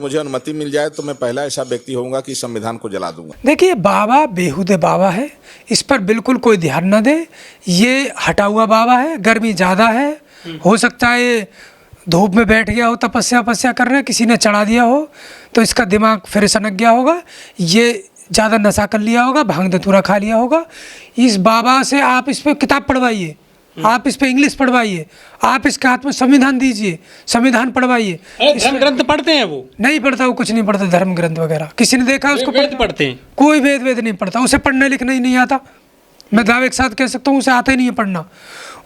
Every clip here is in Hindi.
मुझे अनुमति मिल जाए तो मैं पहला ऐसा व्यक्ति होऊंगा कि संविधान को जला दूंगा। देखिए, बाबा बेहुदे बाबा है, इस पर बिल्कुल कोई ध्यान न दे। ये हटा हुआ बाबा है, गर्मी ज़्यादा है, हो सकता है ये धूप में बैठ गया हो, तपस्या कर रहे हैं, किसी ने चढ़ा दिया हो तो इसका दिमाग फिर सनक गया होगा, ये ज़्यादा नशा कर लिया होगा, भांग धतूरा खा लिया होगा। इस बाबा से आप इस पर किताब पढ़वाइए, आप इस पे इंग्लिश पढ़वाइए, आप इसके हाथ में संविधान दीजिए, संविधान पढ़वाइए। धर्म ग्रंथ पढ़ते हैं? वो नहीं पढ़ता, वो कुछ नहीं पढ़ता धर्म ग्रंथ वगैरह। किसी ने देखा उसको वेद पढ़ते हैं? कोई वेद नहीं पढ़ता, उसे पढ़ने लिखना ही नहीं आता। मैं दावे के साथ कह सकता हूँ उसे आता ही नहीं है पढ़ना।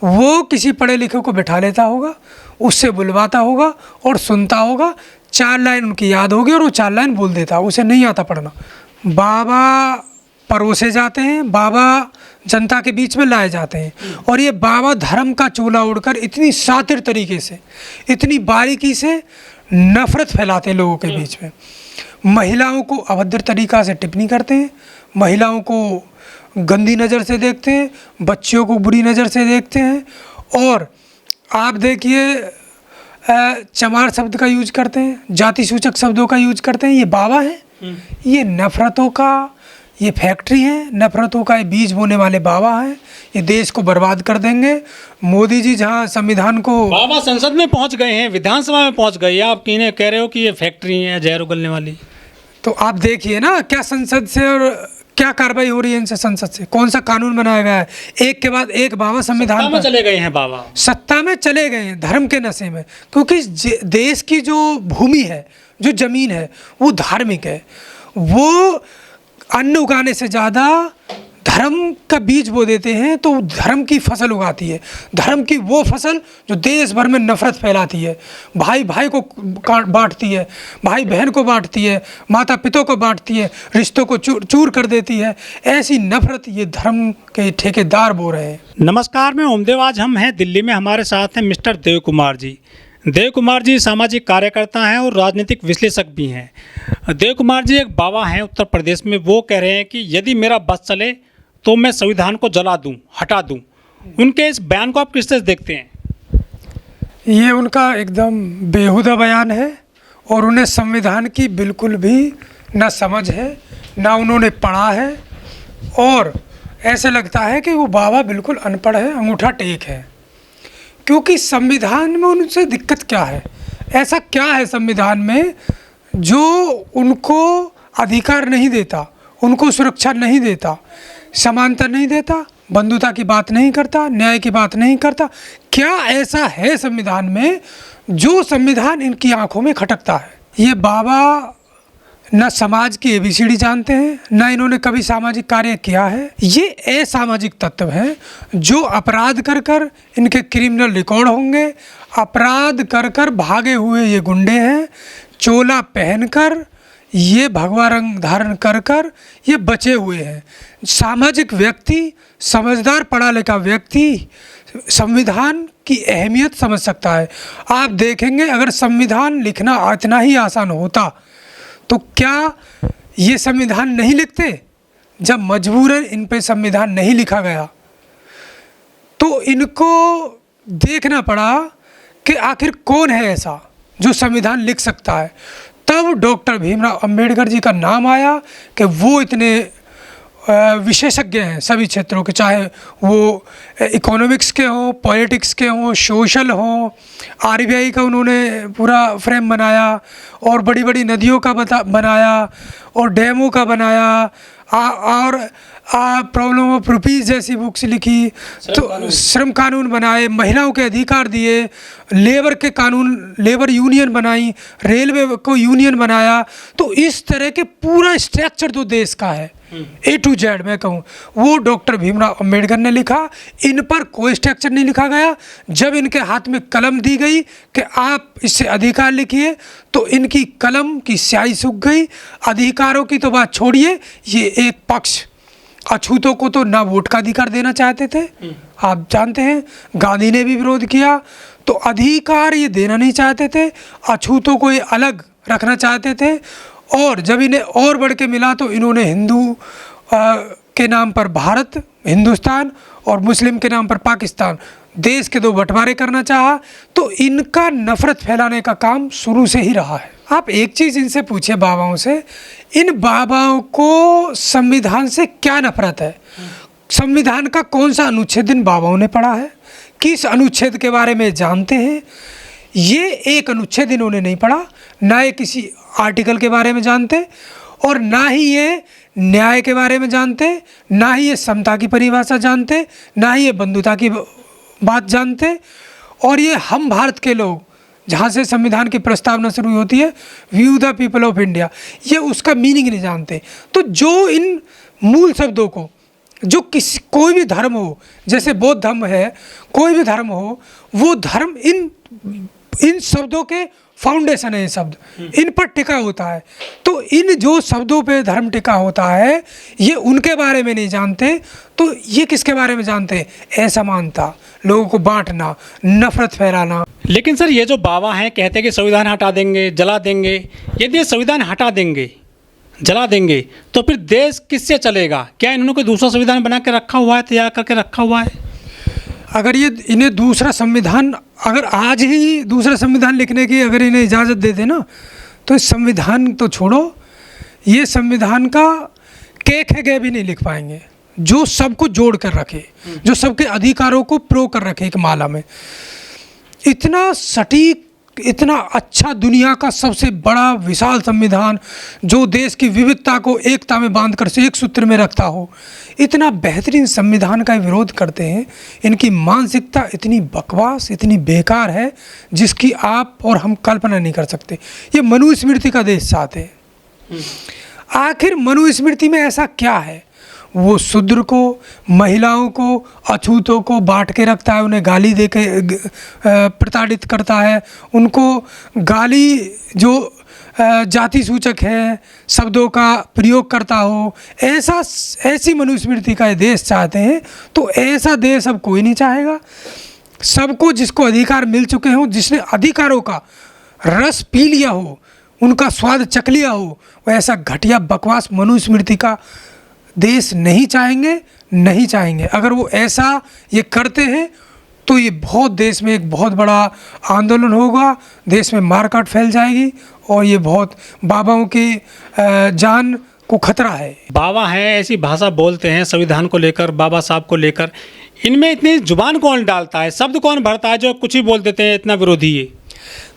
वो किसी पढ़े लिखे को बिठा लेता होगा, उससे बुलवाता होगा और सुनता होगा, 4 लाइन उनकी याद होगी और वो 4 लाइन बोल देता, उसे नहीं आता पढ़ना। बाबा परोसे जाते हैं, बाबा जनता के बीच में लाए जाते हैं, और ये बाबा धर्म का चोला ओढ़कर इतनी शातिर तरीके से, इतनी बारीकी से नफरत फैलाते हैं लोगों के बीच में। महिलाओं को अभद्र तरीक़ा से टिप्पणी करते हैं, महिलाओं को गंदी नज़र से देखते हैं, बच्चियों को बुरी नज़र से देखते हैं, और आप देखिए चमार शब्द का यूज करते हैं, जाति सूचक शब्दों का यूज करते हैं। ये बाबा हैं, ये नफ़रतों का ये फैक्ट्री है, नफ़रतों का ये बीज बोने वाले बाबा हैं। ये देश को बर्बाद कर देंगे। मोदी जी जहाँ संविधान को, बाबा संसद में पहुँच गए हैं, विधानसभा में पहुँच गए, आप इन्हें कह रहे हो कि ये फैक्ट्री है जहर उगलने वाली। तो आप देखिए ना क्या संसद से और क्या कार्रवाई हो रही है इनसे, संसद से कौन सा कानून बनाया गया है। एक के बाद एक बाबा संविधान में चले गए हैं, बाबा सत्ता में चले गए हैं धर्म के नशे में, क्योंकि देश की जो भूमि है, जो ज़मीन है, वो धार्मिक है। वो अन्न उगाने से ज़्यादा धर्म का बीज बो देते हैं तो धर्म की फसल उगाती है, धर्म की वो फसल जो देश भर में नफ़रत फैलाती है, भाई भाई को बांटती है, भाई बहन को बांटती है, माता पिता को बांटती है, रिश्तों को चूर कर देती है। ऐसी नफ़रत ये धर्म के ठेकेदार बो रहे हैं। नमस्कार, मैं ओमदेव। आज हम हैं दिल्ली में, हमारे साथ हैं मिस्टर देव कुमार जी। देव कुमार जी सामाजिक कार्यकर्ता हैं और राजनीतिक विश्लेषक भी हैं। देव कुमार जी एक बाबा हैं उत्तर प्रदेश में, वो कह रहे हैं कि यदि मेरा बस चले तो मैं संविधान को जला दूं, हटा दूं। उनके इस बयान को आप किस तरह देखते हैं? ये उनका एकदम बेहुदा बयान है और उन्हें संविधान की बिल्कुल भी ना समझ है, ना उन्होंने पढ़ा है, और ऐसे लगता है कि वो बाबा बिल्कुल अनपढ़ है, अंगूठा टेक है। क्योंकि संविधान में उनसे दिक्कत क्या है, ऐसा क्या है संविधान में जो उनको अधिकार नहीं देता, उनको सुरक्षा नहीं देता, समानता नहीं देता, बंधुता की बात नहीं करता, न्याय की बात नहीं करता। क्या ऐसा है संविधान में जो संविधान इनकी आंखों में खटकता है? ये बाबा न समाज की ABCD जानते हैं, न इन्होंने कभी सामाजिक कार्य किया है। ये असामाजिक तत्व हैं जो अपराध कर कर, इनके क्रिमिनल रिकॉर्ड होंगे, अपराध कर कर भागे हुए ये गुंडे हैं, चोला पहनकर, ये भगवा रंग धारण कर कर ये बचे हुए हैं। सामाजिक व्यक्ति, समझदार पढ़ा लिखा व्यक्ति संविधान की अहमियत समझ सकता है। आप देखेंगे अगर संविधान लिखना इतना ही आसान होता तो क्या ये संविधान नहीं लिखते? जब मजबूरन इन पे संविधान नहीं लिखा गया तो इनको देखना पड़ा कि आखिर कौन है ऐसा जो संविधान लिख सकता है। तब डॉक्टर भीमराव अंबेडकर जी का नाम आया कि वो इतने विशेषज्ञ हैं सभी क्षेत्रों के, चाहे वो इकोनॉमिक्स के हों, पॉलिटिक्स के हों, सोशल हों। RBI का उन्होंने पूरा फ्रेम बनाया और बड़ी बड़ी नदियों का बनाया और डैमों का बनाया, और प्रॉब्लम ऑफ रुपीज़ जैसी बुक्स लिखी, तो श्रम कानून बनाए, महिलाओं के अधिकार दिए, लेबर के कानून, लेबर यूनियन बनाई, रेलवे को यूनियन बनाया। तो इस तरह के पूरा स्ट्रक्चर जो देश का है A to Z मैं कहूँ, वो डॉक्टर भीमराव अंबेडकर ने लिखा। इन पर कोई स्ट्रक्चर नहीं लिखा गया। जब इनके हाथ में कलम दी गई कि आप इससे अधिकार लिखिए, तो इनकी कलम की स्याही सूख गई। अधिकारों की तो बात छोड़िए, ये एक पक्ष अछूतों को तो ना वोट का अधिकार देना चाहते थे, आप जानते हैं, गांधी ने भी विरोध किया। तो अधिकार ये देना नहीं चाहते थे, अछूतों को ये अलग रखना चाहते थे। और जब इन्हें और बढ़ के मिला तो इन्होंने हिंदू के नाम पर भारत, हिंदुस्तान, और मुस्लिम के नाम पर पाकिस्तान, देश के 2 बंटवारे करना चाहा। तो इनका नफ़रत फैलाने का काम शुरू से ही रहा है। आप एक चीज़ इनसे पूछे बाबाओं से, इन बाबाओं को संविधान से क्या नफरत है? संविधान का कौन सा अनुच्छेद इन बाबाओं ने पढ़ा है? किस अनुच्छेद के बारे में जानते हैं? ये एक अनुच्छेद इन्होंने नहीं पढ़ा, ना ये किसी आर्टिकल के बारे में जानते, और ना ही ये न्याय के बारे में जानते, ना ही ये समता की परिभाषा जानते, ना ही ये बंधुता की बात जानते। और ये हम भारत के लोग, जहाँ से संविधान की प्रस्तावना शुरू होती है, view the people of India, ये उसका मीनिंग नहीं जानते। तो जो इन मूल शब्दों को, जो कोई भी धर्म हो, जैसे बौद्ध धर्म है, कोई भी धर्म हो, वो धर्म इन शब्दों के फाउंडेशन है। ये शब्द इन पर टिका होता है। तो इन जो शब्दों पे धर्म टिका होता है, ये उनके बारे में नहीं जानते, तो ये किसके बारे में जानते हैं? असमानता, लोगों को बांटना, नफरत फैलाना। लेकिन सर, ये जो बाबा हैं कहते हैं कि संविधान हटा देंगे, जला देंगे। यदि ये संविधान हटा देंगे, जला देंगे, तो फिर देश किससे चलेगा? क्या इन्होंने कोई दूसरा संविधान बना के रखा हुआ है, तैयार करके रखा हुआ है? अगर ये इन्हें दूसरा संविधान, अगर आज ही दूसरा संविधान लिखने की अगर इन्हें इजाज़त दे देना, तो इस संविधान तो छोड़ो, ये संविधान का के खे भी नहीं लिख पाएंगे, जो सबको जोड़ कर रखे, जो सबके अधिकारों को प्रो कर रखे एक माला में। इतना सटीक, इतना अच्छा, दुनिया का सबसे बड़ा विशाल संविधान, जो देश की विविधता को एकता में बांधकर से एक सूत्र में रखता हो, इतना बेहतरीन संविधान का विरोध करते हैं। इनकी मानसिकता इतनी बकवास, इतनी बेकार है, जिसकी आप और हम कल्पना नहीं कर सकते। ये मनुस्मृति का देश चाहते हैं। आखिर मनुस्मृति में ऐसा क्या है? वो शूद्र को, महिलाओं को, अछूतों को बांट के रखता है, उन्हें गाली दे के प्रताड़ित करता है, उनको गाली जो जाति सूचक है शब्दों का प्रयोग करता हो, ऐसी मनुस्मृति का ये देश चाहते हैं। तो ऐसा देश अब कोई नहीं चाहेगा। सबको, जिसको अधिकार मिल चुके हों, जिसने अधिकारों का रस पी लिया हो, उनका स्वाद चख लिया हो, वैसा घटिया बकवास मनुस्मृति का देश नहीं चाहेंगे, नहीं चाहेंगे। अगर वो ऐसा ये करते हैं तो ये बहुत, देश में एक बहुत बड़ा आंदोलन होगा, देश में मारकाट फैल जाएगी, और ये बहुत बाबाओं की जान को खतरा है। बाबा हैं, ऐसी भाषा बोलते हैं संविधान को लेकर, बाबा साहब को लेकर, इनमें इतनी जुबान कौन डालता है, शब्द कौन भरता है, जो कुछ ही बोल देते हैं, इतना विरोधी है?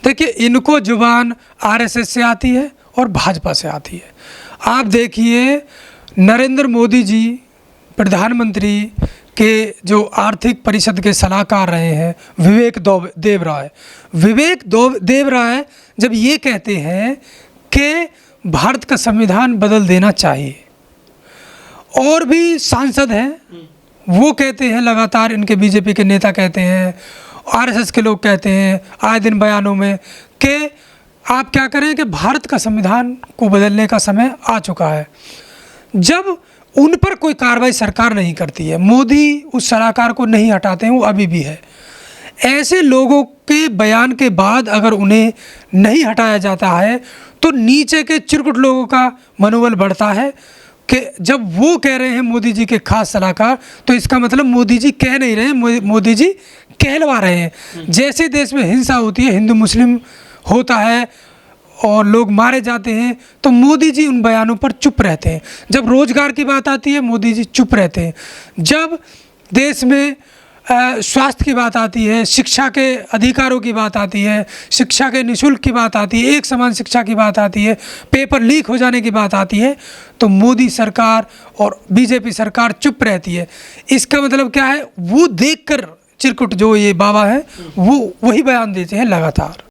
देखिए, इनको जुबान आरएसएस से आती है और भाजपा से आती है। आप देखिए, नरेंद्र मोदी जी प्रधानमंत्री के जो आर्थिक परिषद के सलाहकार रहे हैं, विवेक देव राय जब ये कहते हैं कि भारत का संविधान बदल देना चाहिए, और भी सांसद हैं वो कहते हैं लगातार, इनके बीजेपी के नेता कहते हैं, आरएसएस के लोग कहते हैं आए दिन बयानों में कि आप क्या करें कि भारत का संविधान को बदलने का समय आ चुका है। जब उन पर कोई कार्रवाई सरकार नहीं करती है, मोदी उस सलाहकार को नहीं हटाते हैं, वो अभी भी है। ऐसे लोगों के बयान के बाद अगर उन्हें नहीं हटाया जाता है तो नीचे के चिरकुट लोगों का मनोबल बढ़ता है कि जब वो कह रहे हैं मोदी जी के खास सलाहकार, तो इसका मतलब मोदी जी कह नहीं रहे हैं, मोदी जी कहलवा रहे हैं। जैसे देश में हिंसा होती है, हिंदू मुस्लिम होता है और लोग मारे जाते हैं, तो मोदी जी उन बयानों पर चुप रहते हैं। जब रोजगार की बात आती है, मोदी जी चुप रहते हैं। जब देश में स्वास्थ्य की बात आती है, शिक्षा के अधिकारों की बात आती है, शिक्षा के निःशुल्क की बात आती है, एक समान शिक्षा की बात आती है, पेपर लीक हो जाने की बात आती है, तो मोदी सरकार और बीजेपी सरकार चुप रहती है। इसका मतलब क्या है? वो देखकर चिरकुट जो ये बाबा है वो वही बयान देते हैं लगातार।